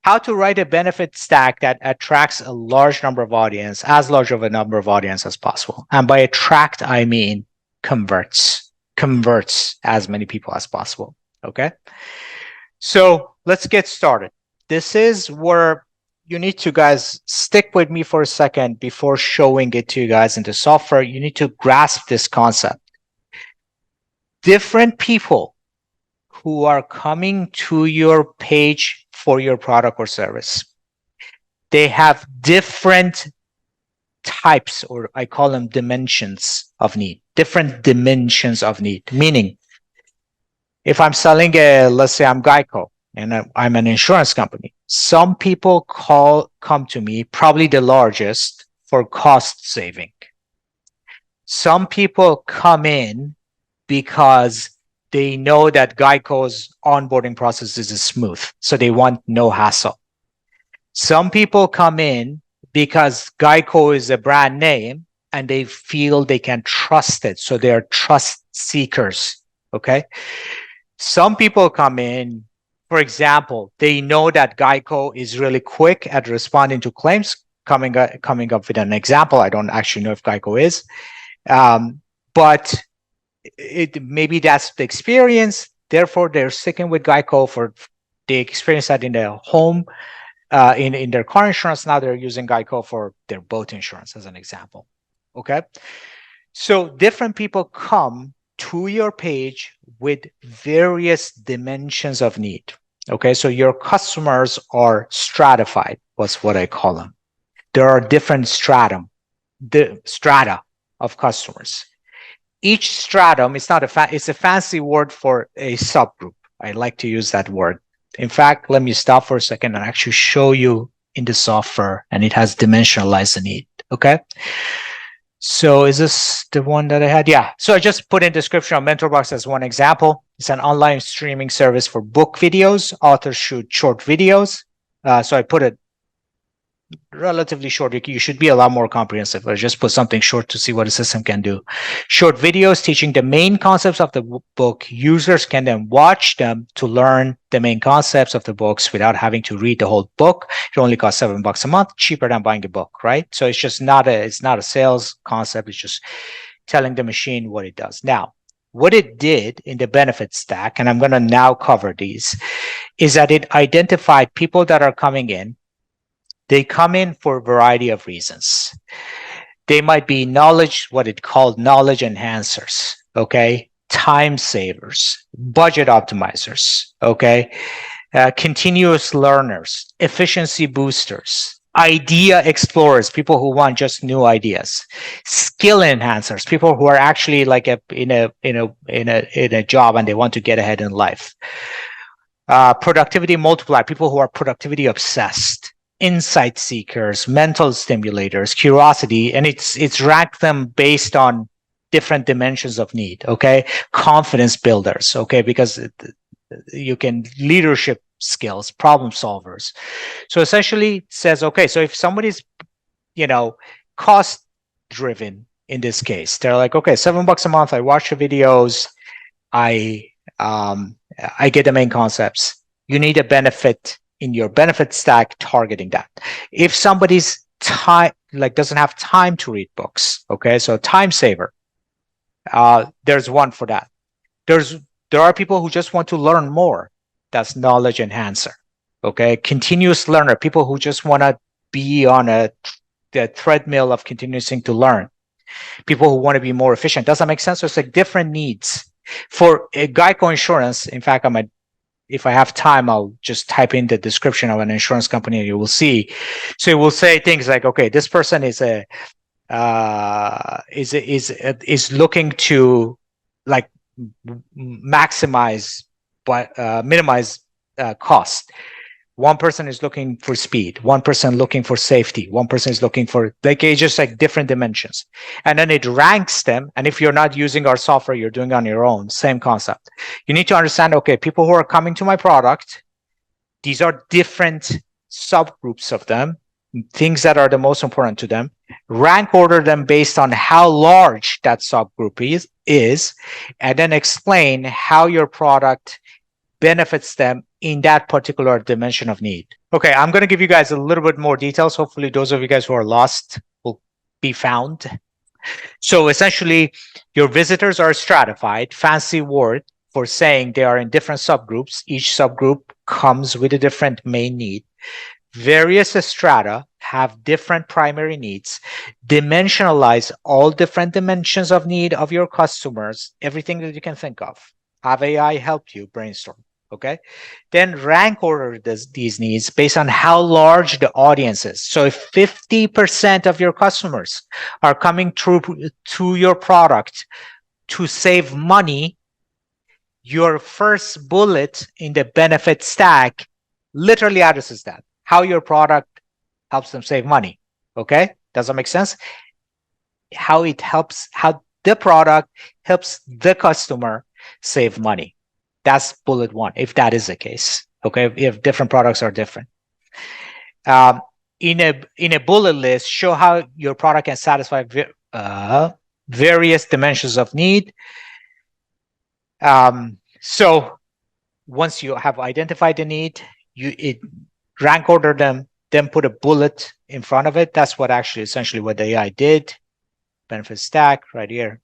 how to write a benefit stack that attracts a large number of audience, as large of a number of audience as possible. And by attract, I mean converts as many people as possible. Okay. So let's get started. This is where you need to, guys, stick with me for a second before showing it to you guys in the software. You need to grasp this concept. Different people who are coming to your page for your product or service, they have different types, or I call them dimensions of need, different dimensions of need. Meaning, if I'm selling let's say I'm Geico and I'm an insurance company, some people come to me, probably the largest, for cost saving. Some people come in because they know that Geico's onboarding process is smooth, so they want no hassle. Some people come in because Geico is a brand name and they feel they can trust it, so they're trust seekers. Okay. Some people come in, for example, they know that Geico is really quick at responding to claims. Coming up with an example, I don't actually know if Geico is, but maybe that's the experience. Therefore, they're sticking with Geico for the experience that in their home, in their car insurance. Now they're using Geico for their boat insurance, as an example. Okay, so different people come to your page with various dimensions of need. Okay, so your customers are stratified, was what I call them. There are different strata of customers. Each stratum is it's a fancy word for a subgroup. I like to use that word. In fact, let me stop for a second and actually show you in the software, and it has dimensionalized the need. Okay. So is this the one that I had? Yeah. So I just put in description of MentorBox as one example. It's an online streaming service for book videos. Authors shoot short videos. So I put it relatively short. You should be a lot more comprehensive, but just put something short to see what the system can do. Short videos teaching the main concepts of the book. Users can then watch them to learn the main concepts of the books without having to read the whole book. It only costs $7 a month, cheaper than buying a book, right? So it's just not a sales concept. It's just telling the machine what it does. Now, what it did in the benefit stack, and I'm going to now cover these, is that it identified people that are coming in. They come in for a variety of reasons. They might be what it called knowledge enhancers, okay? Time savers, budget optimizers, okay? Continuous learners, efficiency boosters, idea explorers, people who want just new ideas, skill enhancers, people who are actually like in a job and they want to get ahead in life. Productivity multiplier, people who are productivity obsessed. Insight seekers, mental stimulators, curiosity, and it's ranked them based on different dimensions of need. Okay, confidence builders. Okay, because you can leadership skills, problem solvers. So essentially, it says okay. So if somebody's cost driven in this case, they're like, okay, $7 a month. I watch the videos. I get the main concepts. You need a benefit in your benefit stack targeting that. If somebody's doesn't have time to read books, okay, so time saver, there's one for that. There are people who just want to learn more. That's knowledge enhancer, okay. Continuous learner, people who just want to be on the treadmill of continuing to learn. People who want to be more efficient. Does that make sense? So it's like different needs. For a Geico insurance, in fact, if I have time, I'll just type in the description of an insurance company and you will see. So it will say things like, okay, this person is looking to like maximize, minimize cost. One person is looking for speed. One person looking for safety. One person is looking for it's just like different dimensions. And then it ranks them. And if you're not using our software, you're doing it on your own, same concept. You need to understand, okay, people who are coming to my product, these are different subgroups of them, things that are the most important to them. Rank order them based on how large that subgroup is, and then explain how your product benefits them in that particular dimension of need. Okay, I'm going to give you guys a little bit more details. Hopefully those of you guys who are lost will be found. So essentially, your visitors are stratified, fancy word for saying they are in different subgroups. Each subgroup comes with a different main need. Various strata have different primary needs. Dimensionalize all different dimensions of need of your customers, everything that you can think of. Have AI help you brainstorm. Okay. Then rank order these needs based on how large the audience is. So if 50% of your customers are coming through to your product to save money, your first bullet in the benefit stack literally addresses that. How your product helps them save money. Okay. Does that make sense? How the product helps the customer save money. That's bullet one, if that is the case. Okay, if different products are different. In a bullet list, show how your product can satisfy various dimensions of need. So once you have identified the need, you rank order them, then put a bullet in front of it. That's what actually essentially what the AI did. Benefit stack right here.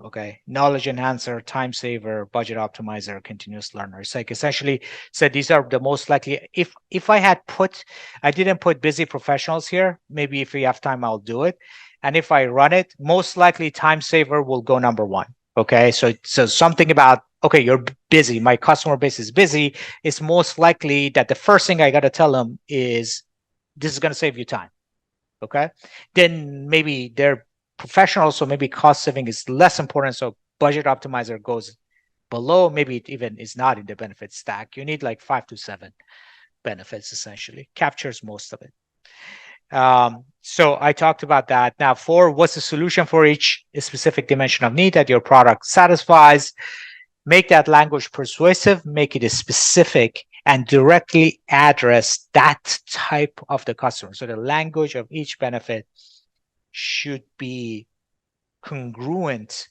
Okay, knowledge enhancer, time saver, budget optimizer, continuous learner. It's like essentially said these are the most likely. If I didn't put busy professionals here. Maybe if we have time, I'll do it. And if I run it, most likely time saver will go number one. Okay, so something about, okay, you're busy. My customer base is busy. It's most likely that the first thing I got to tell them is this is going to save you time. Okay, then maybe they're professional, so maybe cost saving is less important. So budget optimizer goes below. Maybe it even is not in the benefit stack. You need like 5 to 7 benefits, essentially. Captures most of it. So I talked about that. Now, 4, what's the solution for each specific dimension of need that your product satisfies? Make that language persuasive, make it specific, and directly address that type of the customer. So the language of each benefit should be congruent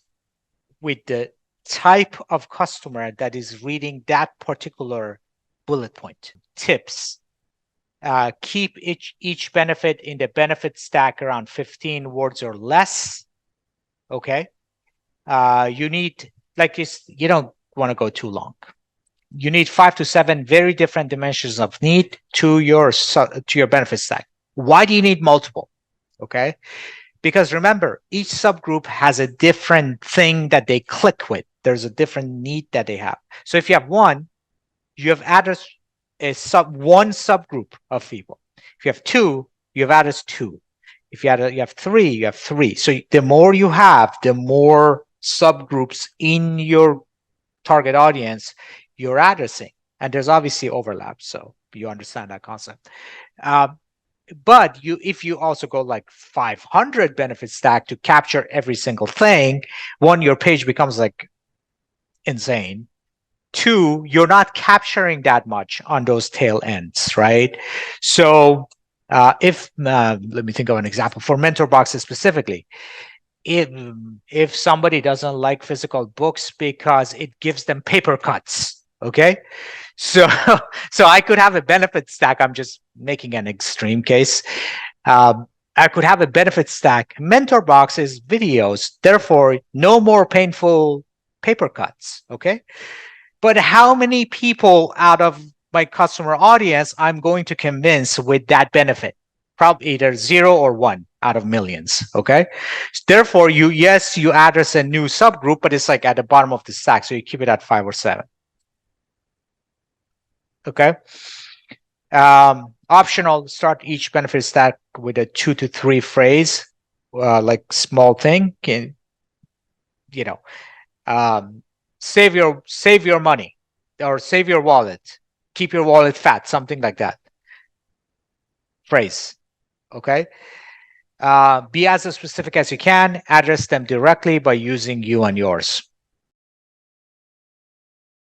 with the type of customer that is reading that particular bullet point. Tips. Keep each benefit in the benefit stack around 15 words or less. Okay. You need, you don't want to go too long. You need 5 to 7 very different dimensions of need to your benefit stack. Why do you need multiple? Okay. Because remember, each subgroup has a different thing that they click with. There's a different need that they have. So if you have one, you have addressed one subgroup of people. If you have 2, you have addressed 2. If you have 3, you have 3. So the more you have, the more subgroups in your target audience you're addressing. And there's obviously overlap. So you understand that concept. But if you also go like 500 benefit stack to capture every single thing, 1, your page becomes like insane. 2, you're not capturing that much on those tail ends, right? So let me think of an example for mentor boxes specifically. If somebody doesn't like physical books because it gives them paper cuts, okay? So I could have a benefit stack. I'm just making an extreme case. I could have a benefit stack. Mentor box is videos. Therefore, no more painful paper cuts. Okay. But how many people out of my customer audience I'm going to convince with that benefit? Probably either 0 or 1 out of millions. Okay. Therefore, you address a new subgroup, but it's like at the bottom of the stack. So you keep it at 5 or 7. Okay. Optional, start each benefit stack with a 2 to 3 phrase, like small thing. Save your money or save your wallet, keep your wallet fat, something like that. Phrase. Okay. Be as specific as you can. Address them directly by using you and yours.